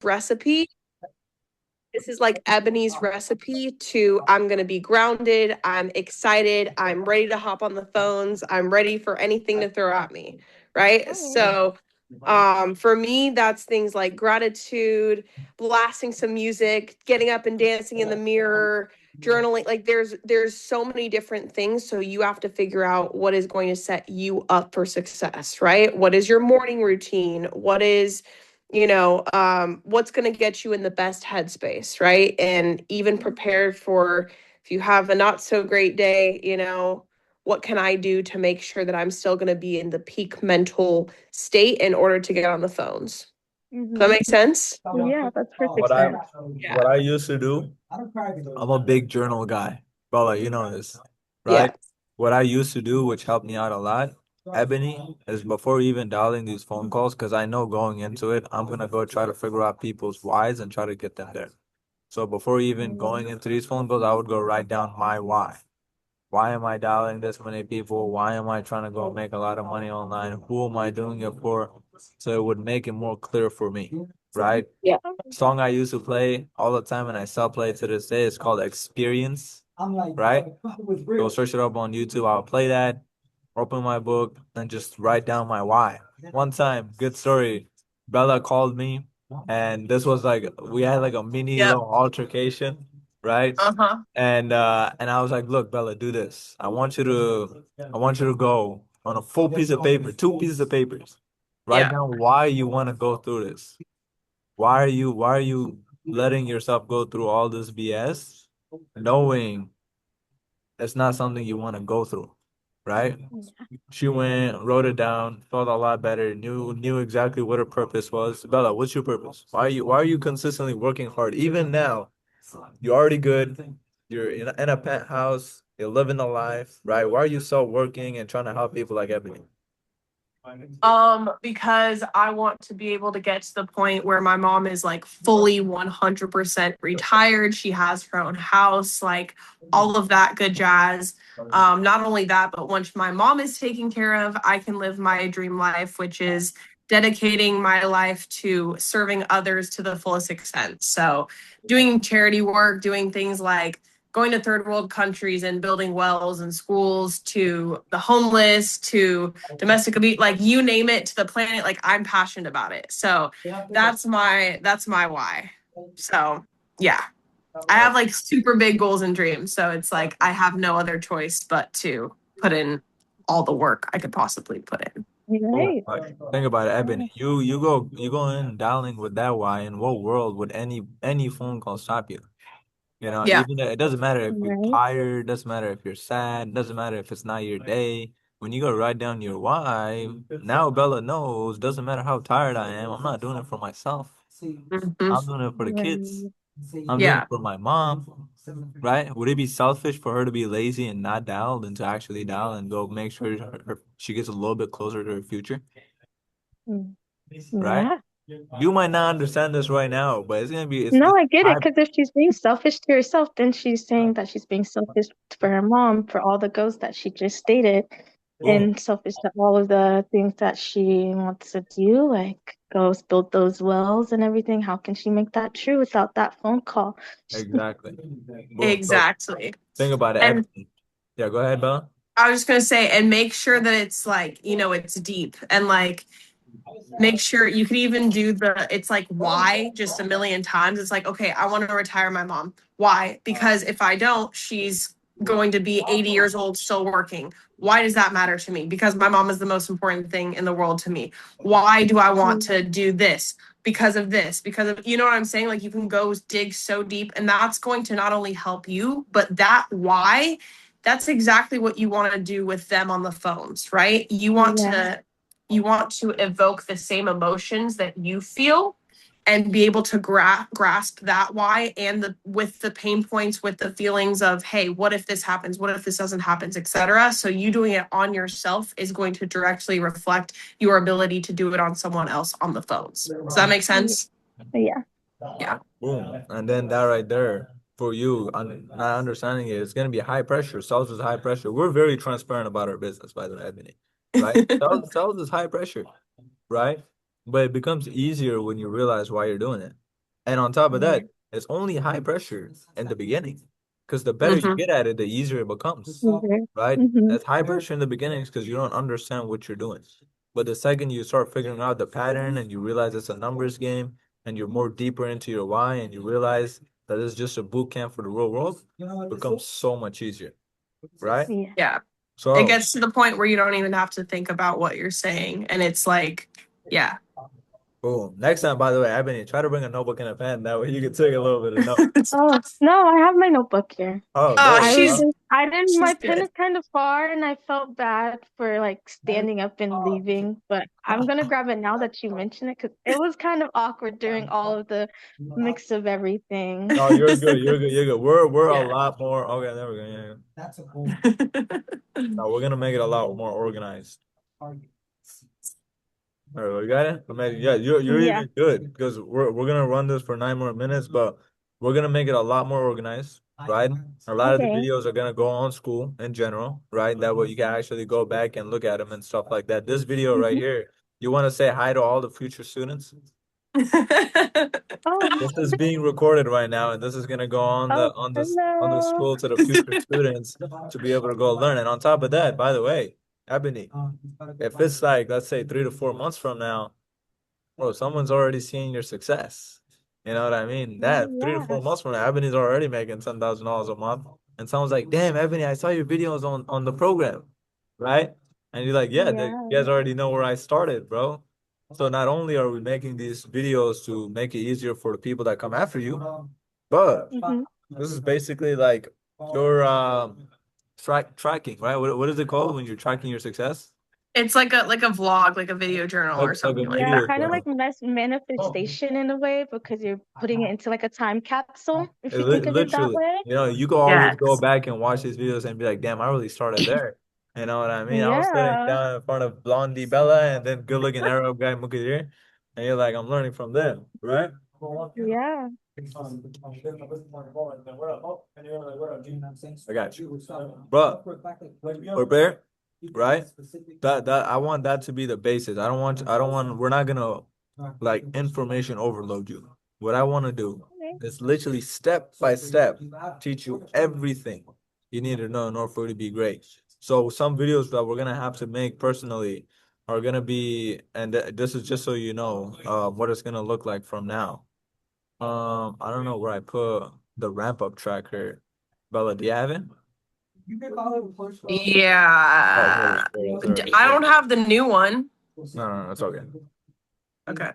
recipe. This is like Ebony's recipe to I'm going to be grounded, I'm excited, I'm ready to hop on the phones, I'm ready for anything to throw at me, right? So for me that's things like gratitude, blasting some music, getting up and dancing in the mirror, journaling. Like there's so many different things, so you have to figure out what is going to set you up for success, right? What is your morning routine? What is what's going to get you in the best headspace, right? And even prepared for if you have a not so great day, what can I do to make sure that I'm still going to be in the peak mental state in order to get on the phones? Does that Hmm. make sense? Yeah, that's perfect What I sense. Yeah. what I used to do, I'm a big journal guy. Bro, like you know this, Yeah. right? What I used to do, which helped me out a lot, Ebony, is before even dialing these phone calls, because I know going into it, I'm gonna go try to figure out people's whys and try to get them there. So before even going into these phone calls, I would go write down my why. Why am I dialing this many people? Why am I trying to go make a lot of money online? Who am I doing it for? So it would make it more clear for me, right? Yeah. Song I used to play all the time and I still play to this day is called Experience, right? Go search it up on YouTube. I'll play that, open my book, and just write down my why. One time, good story. Bella called me, and this was like we had like a mini Yep. little altercation, right? Uh-huh. And I was like, look, Bella, do this. I want you to go on a full piece of paper, two pieces of papers. Write Yeah. down why you want to go through this. Why are you letting yourself go through all this BS, knowing it's not something you want to go through, right? She went, wrote it down, felt a lot better, knew exactly what her purpose was. Bella, what's your purpose? Why are you consistently working hard? Even now, you're already good. You're in a penthouse. You're living the life, right? Why are you still working and trying to help people like Ebony? Because I want to be able to get to the point where my mom is like fully 100% retired. She has her own house, like all of that good jazz. Not only that, but once my mom is taken care of, I can live my dream life, which is dedicating my life to serving others to the fullest extent. So, doing charity work, doing things like going to third world countries and building wells and schools, to the homeless, to domestic abuse, like you name it, to the planet. Like I'm passionate about it. So that's my why. So yeah, I have like super big goals and dreams. So it's like I have no other choice but to put in all the work I could possibly put in. Cool. Right. Like, think about it, Ebony. You go in dialing with that why. In what world would any phone call stop you? Yeah. Even it doesn't matter if you're Right. tired, doesn't matter if you're sad, doesn't matter if it's not your day. When you go write down your why, now Bella knows, doesn't matter how tired I am, I'm not doing it for myself. Hmm. I'm doing it for the kids. Right. I'm doing it Yeah. for my mom, right? Would it be selfish for her to be lazy and not dial than to actually dial and go make sure she gets a little bit closer to her future, Mm. right? Yeah. You might not understand this right now, but it's gonna be No, it's I get it. high. Because if she's being selfish to herself, then she's saying that she's being selfish for her mom for all the goals that she just stated, Boom. and selfish to all of the things that she wants to do, like go build those wells and everything. How can she make that true without that phone call? Exactly. Boom. So Exactly. think about it, And Ebony. Yeah, go ahead, Bella. I was just gonna say, and make sure that it's like, it's deep, and like make sure you could even do it's like why just a million times. It's like, okay, I want to retire my mom. Why? Because if I don't, she's going to be 80 years old still working. Why does that matter to me? Because my mom is the most important thing in the world to me. Why do I want to do this? Because of this, because of, what I'm saying? Like you can go dig so deep, and that's going to not only help you, but that why, that's exactly what you want to do with them on the phones, right? You want Yeah. to evoke the same emotions that you feel, and be able to grasp that why, and with the pain points, with the feelings of, hey, what if this happens, what if this doesn't happen, etc. So you doing it on yourself is going to directly reflect your ability to do it on someone else on the phones. Does that make Yeah. sense? Yeah. Yeah. Boom. And then that right there for you, not understanding it, it's gonna be high pressure. Sales is high pressure. We're very transparent about our business, by the way, Ebony. Right? Sales is high pressure, right? But it becomes easier when you realize why you're doing it. And on top of that, it's only high pressure in the beginning. Because the better you get at it, the easier it becomes. Right? Mm-hmm. It's high pressure in the beginning because you don't understand what you're doing. But the second you start figuring out the pattern and you realize it's a numbers game and you're more deeper into your why and you realize that it's just a boot camp for the real world, it becomes so much easier. Right? Yeah. Yeah. So It gets to the point where you don't even have to think about what you're saying. And it's like, yeah. boom. Next time, by the way, Ebony, try to bring a notebook and a pen. That way you can take a little bit of notes. Oh, no, I have my notebook here. Oh, Oh, there you go. My she's pen good. is kind of far and I felt bad for like standing up and leaving, but I'm gonna grab it now that you mention it because it was kind of awkward during all of the mix of everything. No, you're good. You're good. You're good. We're a Yeah. lot more. Okay, there we go. Yeah. No, we're gonna make it a lot more organized. All right, we got it. Yeah, you're Yeah. even good because we're gonna run this for 9 more minutes, but we're gonna make it a lot more organized, right? A lot of the Okay. videos are gonna go on school in general, right? That way you can actually go back and look at them and stuff like that. This video right Mhm. here, you want to say hi to all the future students? Oh, This is being recorded right now, and this is gonna go on oh, on the hello. school to the future students to be able to go learn. And on top of that, by the way, Ebony, if it's like let's say 3 to 4 months from now, bro, someone's already seeing your success. You know what I mean? That three to Yeah. four months from now, Ebony's already making $10,000 a month, and someone's like, "Damn, Ebony, I saw your videos on the program, right?" And you're like, "Yeah, you Yeah. guys already know where I started, bro." So not only are we making these videos to make it easier for the people that come after you, but Mm-hmm. this is basically like your tracking, right? What is it called when you're tracking your success? It's like a vlog, like a video journal or Like a something like Yeah, video that. kind of like journal. manifestation in a way because you're putting it into like a time capsule, if It you think of it that literally, way. you know, you can always go Yes. back and watch these videos and be like, damn, I really started there. You know what I mean? I was sitting Yeah. down in front of Blondie Bella and then good looking Arab guy Mukadder. And you're like, I'm learning from them, right? Yeah. I got you. But prepare, right? That I want that to be the basis. I don't want we're not gonna like information overload you. What I want to do Okay. is literally step by step teach you everything you need to know in order for you to be great. So some videos that we're gonna have to make personally are gonna be, and this is just so you know, what it's gonna look like from now. I don't know where I put the ramp up tracker. Bella, do you have it? Yeah. Oh, there it is. I don't have the new one. No, it's okay. Okay.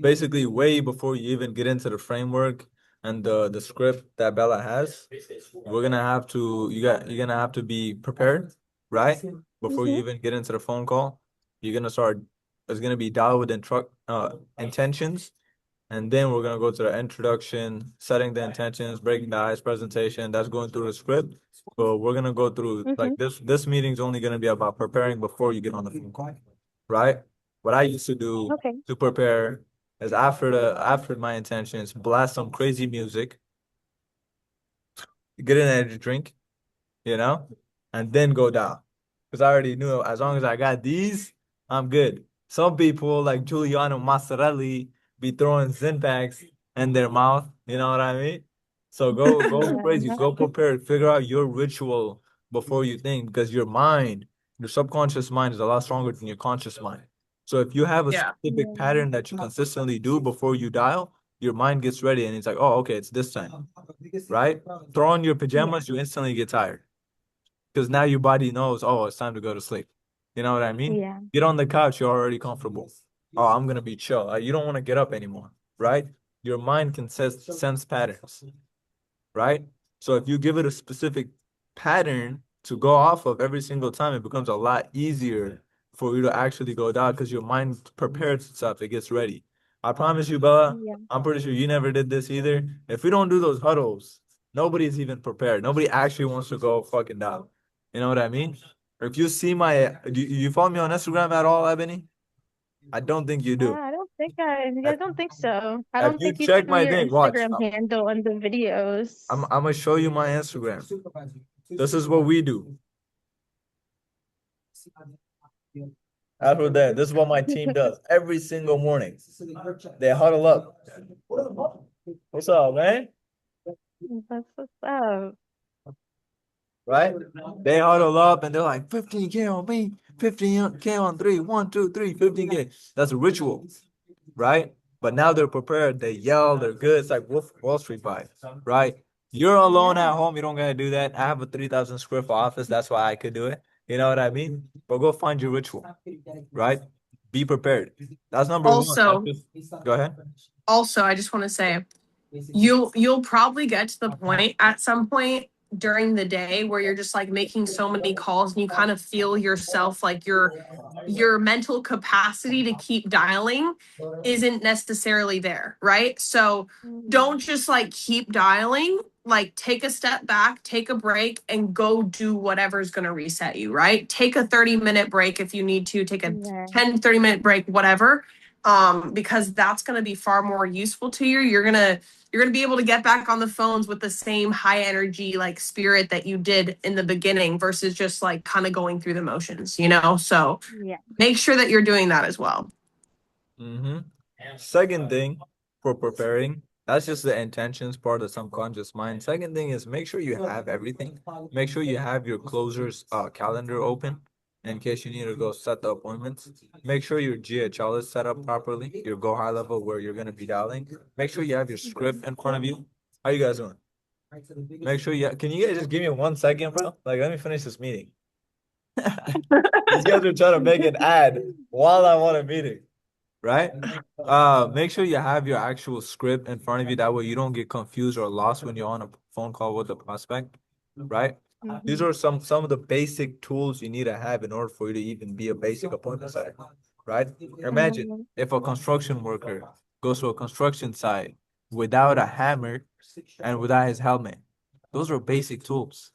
Basically, way before you even get into the framework and the script that Bella has, we're gonna have to you're gonna have to be prepared, right? Before you Mm-hmm. even get into the phone call, you're gonna start. It's gonna be dialed with intentions, and then we're gonna go to the introduction, setting the intentions, breaking the ice presentation. That's going through the script. But we're gonna go through Mm-hmm. like this meeting's only gonna be about preparing before you get on the phone call, right? What I used to do Okay. to prepare is after my intentions, blast some crazy music, get an energy drink, you know, and then go down. Because I already knew as long as I got these, I'm good. Some people like Giuliano Massarelli be throwing Zinpax in their mouth, you know what I mean? So go crazy, Yeah. go prepared, figure out your ritual before you think, because your subconscious mind is a lot stronger than your conscious mind. So if you have a Yeah. specific Yeah. pattern that you consistently do before you dial, your mind gets ready and it's like, oh, okay, it's this time, right? Throw on your Yeah. pajamas, you instantly get tired because now your body knows, oh, it's time to go to sleep. You know what I mean? Yeah. Get on the couch, you're already comfortable. Oh, I'm gonna be chill. You don't want to get up anymore, right? Your mind can sense patterns, right? So if you give it a specific pattern to go off of every single time, it becomes a lot easier for you to actually go down because your mind prepares itself, it gets ready. I promise you, Bella, Yeah. I'm pretty sure you never did this either. If we don't do those huddles, nobody's even prepared. Nobody actually wants to go fucking down. You know what I mean? Or if you see do you follow me on Instagram at all, Ebony? I don't think you do. I don't think so. I If don't you think you check put my your thing, watch. Instagram handle on the videos. I'm gonna show you my Instagram. This is what we do. After that, this is what my team does every single morning. They huddle up. What's up, man? That's what's up. Right? They huddle up and they're like 15K on me, 15K on three, 1, 2, 3, 15K. That's a ritual, right? But now they're prepared. They yell, they're good. It's like Wall Street vibe, right? You're alone Yeah. at home. You don't gotta do that. I have a 3,000 square foot office. That's why I could do it. You know what I mean? But go find your ritual, right? Be prepared. That's number one. Also, Go ahead. I just want to say you'll probably get to the point at some point during the day where you're just like making so many calls and you kind of feel yourself like your mental capacity to keep dialing isn't necessarily there, right? So don't just like keep dialing, like take a step back, take a break and go do whatever's going to reset you, right? Take a 30-minute break if you need to, take a Yeah. 10-30-minute break, whatever. Because that's going to be far more useful to you. You're going to be able to get back on the phones with the same high energy like spirit that you did in the beginning versus just like kind of going through the motions, you know? So Yeah. make sure that you're doing that as well. Mm-hmm. Second thing for preparing, that's just the intentions part of the subconscious mind. Second thing is make sure you have everything. Make sure you have your closer's calendar open in case you need to go set the appointments. Make sure your GHL is set up properly, your go high level where you're gonna be dialing. Make sure you have your script in front of you. How you guys doing? Make sure can you guys just give me 1 second, bro? Like let me finish this meeting. These guys are trying to make an ad while I'm on a meeting. Right? Make sure you have your actual script in front of you. That way you don't get confused or lost when you're on a phone call with the prospect. Right? These are some of the basic tools you need to have in order for you to even be a basic appointment setter. Right? Imagine if a construction worker goes to a construction site without a hammer and without his helmet. Those are basic tools.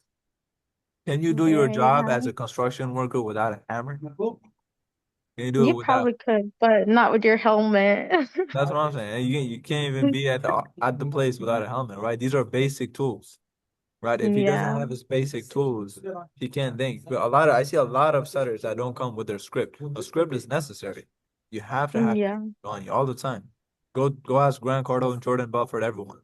Can you do your job Yeah. as a construction worker without a hammer? Can you do it You without? probably could, but not with your helmet. That's what I'm saying. You can't even be at the place without a helmet, right? These are basic tools, right? If he doesn't Yeah. have his basic tools, he can't think. But I see a lot of setters that don't come with their script. A script is necessary. You have to have it Yeah. on you all the time. Go ask Grant Cardone, Jordan Belfort, everyone.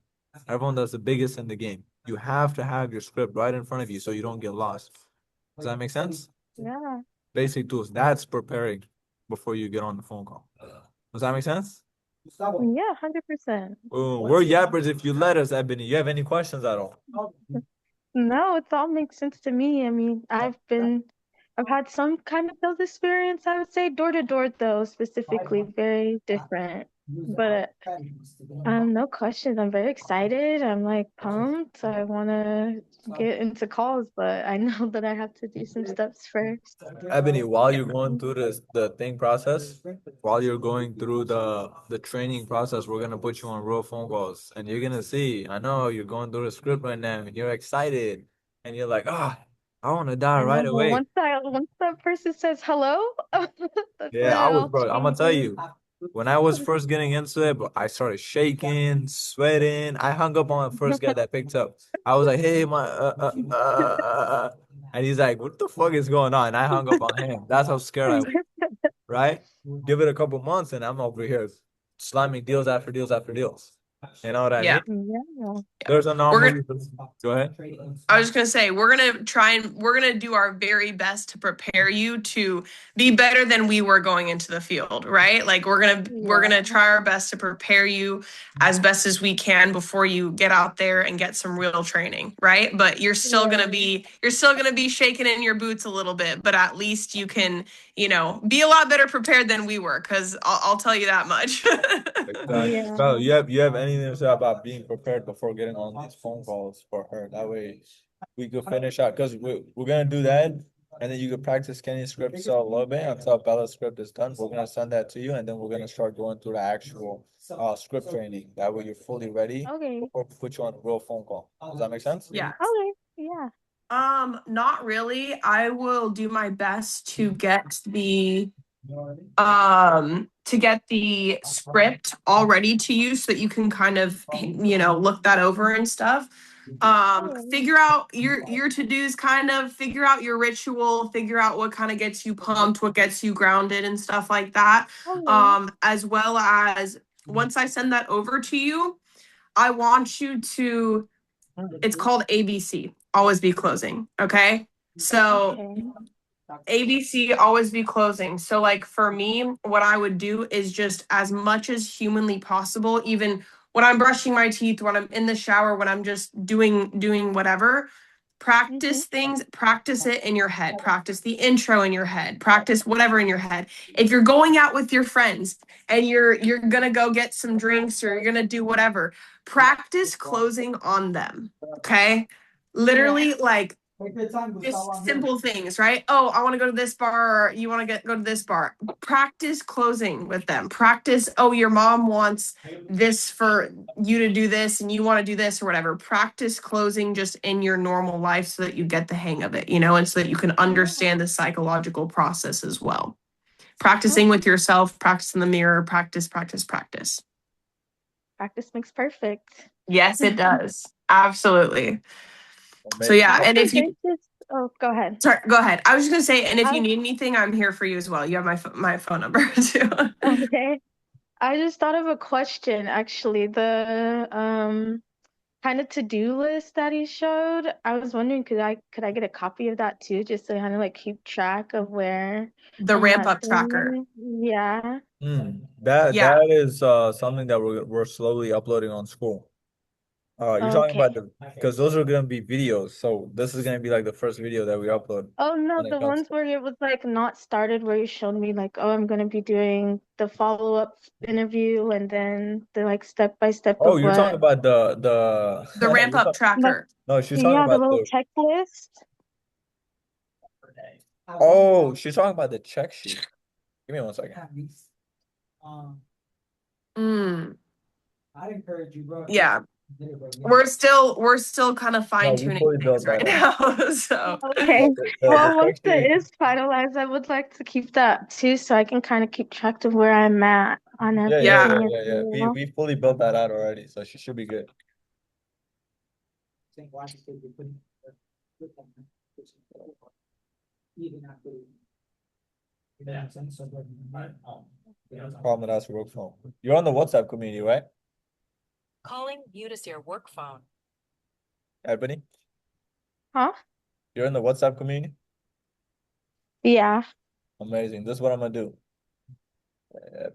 Everyone that's the biggest in the game. You have to have your script right in front of you so you don't get lost. Does that make sense? Yeah. Basic tools. That's preparing before you get on the phone call. Does that make sense? Yeah, 100%. We're yappers if you let us, Ebony. You have any questions at all? No, it all makes sense to me. I mean, I've had some kind of sales experience, I would say, door to door though, specifically, very different. But no questions. I'm very excited. I'm like pumped. I want to get into calls, but I know that I have to do some steps first. Ebony, while you're going through the thing process, while you're going through the training process, we're gonna put you on real phone calls, and you're gonna see. I know you're going through the script right now, and you're excited, and you're like, I want to die I know, right but away. once that person says hello, that's when Yeah, it all bro. I'm gonna tell changes. you, when I was first getting into it, but I started shaking, sweating. I hung up on the first guy that picked up. I was like, "Hey, and he's like, "What the fuck is going on?" And I hung up on him. That's how scared I was, right? Give it a couple months, and I'm over here slamming deals after deals after deals. You know what I Yeah. mean? Yeah. There's a We're normal. Go ahead. I was just gonna say we're gonna do our very best to prepare you to be better than we were going into the field, right? Like we're gonna try our best to prepare you as best as we can before you get out there and get some real training, right? But you're still gonna be shaking in your boots a little bit, but at least you can, be a lot better prepared than we were, because I'll tell you that much. Exactly. Bro, you have anything to say about being prepared before getting on these phone calls for her? That way we could finish out because we're gonna do that and then you could practice Kenny's script so a little bit until Bella's script is done. We're gonna send that to you and then we're gonna start going through the actual script training. That way you're fully ready Okay. before we put you on a real phone call. Does that make sense? Yeah. Okay. Yeah. Not really. I will do my best to get the script all ready to you so that you can kind of look that over and stuff. Figure out your to-dos, kind of figure out your ritual, figure out what kind of gets you pumped, what gets you grounded and stuff like that. Okay. As well as once I send that over to you, I want you to, it's called ABC, always be closing. Okay. So Okay. ABC, always be closing. So, like for me, what I would do is just as much as humanly possible, even when I'm brushing my teeth, when I'm in the shower, when I'm just doing whatever, practice things, practice it in your head, practice the intro in your head, practice whatever in your head. If you're going out with your friends and you're gonna go get some drinks or you're gonna do whatever, practice closing on them. Okay. Literally, like just simple things, right? Oh, I want to go to this bar, or you want to go to this bar. Practice closing with them. Practice, oh, your mom wants this for you to do this and you want to do this or whatever. Practice closing just in your normal life so that you get the hang of it, and so that you can understand the psychological process as well. Practicing with yourself, practice in the mirror, practice, practice, practice. Practice makes perfect. Yes, it does. Absolutely. So Amazing. yeah, and if you Oh, go ahead. sorry, go ahead. I was just gonna say, and if you I- need anything, I'm here for you as well. You have my phone number too. Okay. I just thought of a question actually. The kind of to-do list that he showed. I was wondering, could I get a copy of that too, just to kind of like keep track of where The I'm ramp at up tracker. currently? Yeah. That Yeah. is something that we're slowly uploading on school. You're talking Okay. about because those are gonna be videos, so this is gonna be like the first video that we upload Oh no, when it the comes ones where it was like not started, where you showed me like, oh, I'm gonna be doing the follow-up interview and then the like step by step Oh, of you're talking what. about the The ramp you're up Like, tracker. no, she's talking yeah, the about little the checklist. she's talking about the check sheet. Give me 1 second. Mm, I'd encourage you, bro. yeah. We're still kind of No, fine we tuning fully things built right that out. now. So Okay. The Well, check once it sheet. is finalized, I would like to keep that too, so I can kind of keep track of where I'm at on Yeah. everything. We fully built that out already, so she should be good. Problem that's work phone. You're on the WhatsApp community, right? Calling you to your work phone. Ebony, Huh? you're in the WhatsApp community? Yeah. Amazing. This is what I'm gonna do. You're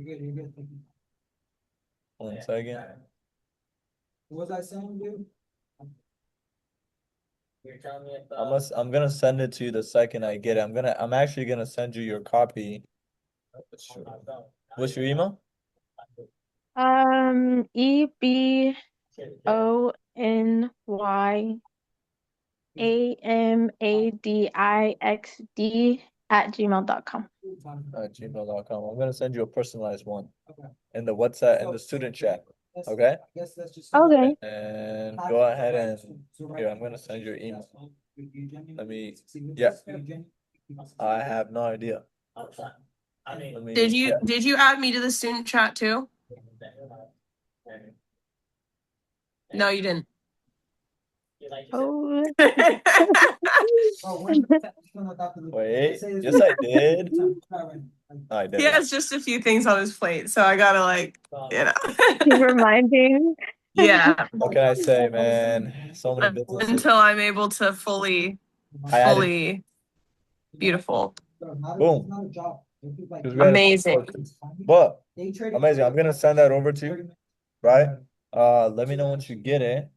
good. 1 second. What was I saying, dude? I'm gonna send it to you the second I get it. I'm actually gonna send you your copy. What's your email? EBONYAMADIXD@gmail.com. Gmail.com. I'm gonna send you a personalized one Okay. in the WhatsApp in the student chat. Okay. I guess that's just. Okay. And go ahead and here, I'm gonna send you your email. Let me, yeah. I have no idea. Let me did you check. add me to the student chat too? No, you didn't. Oh. Wait, yes, I did. I did. He has just a few things on his plate, so I gotta Keep reminding. Yeah. What can I say, man? So many businesses. Until I'm able to fully beautiful. Boom. Amazing. But amazing. I'm gonna send that over to you, right? Let me know once you get it.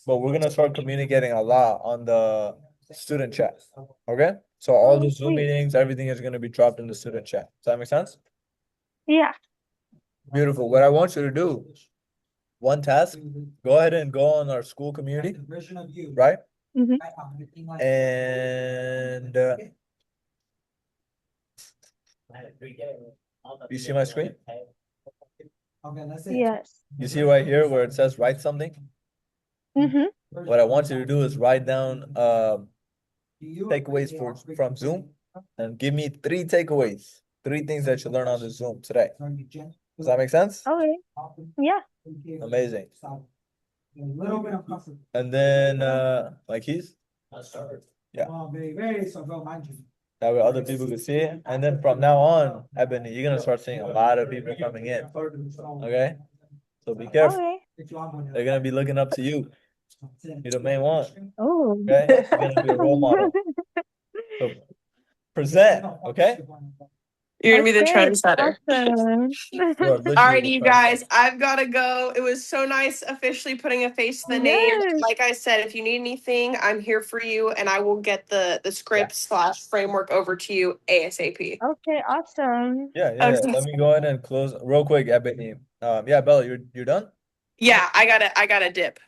But we're gonna start communicating a lot on the student chat. Okay? So all the Zoom sweet. meetings, everything is gonna be dropped in the student chat. Does that make sense? Yeah. Beautiful. What I want you to do, one task, go ahead and go on our school community, right? Mhm. And you see my screen? Yes. You see right here where it says write something? Mhm. What I want you to do is write down takeaways from Zoom and give me 3 takeaways, 3 things that you learned on the Zoom today. Does that make sense? Okay. Yeah. Amazing. And then like he's yeah. That way other people can see it. And then from now on, Ebony, you're gonna start seeing a lot of people coming in. Okay? So be careful. Okay. They're gonna be looking up to you. You're the main one. Oh. Okay? You're gonna be a role model. So present, okay? You're gonna be the Okay, trendsetter. awesome. You are literally Alrighty, the you trendsetter. guys, I've gotta go. It was so nice officially putting a face to the name. Yes. Like I said, if you need anything, I'm here for you, and I will get the script / framework over to you ASAP. Okay, awesome. Yeah. Okay. Let me go ahead and close real quick, Ebony. Yeah, Bella, you're done? Yeah, I gotta dip.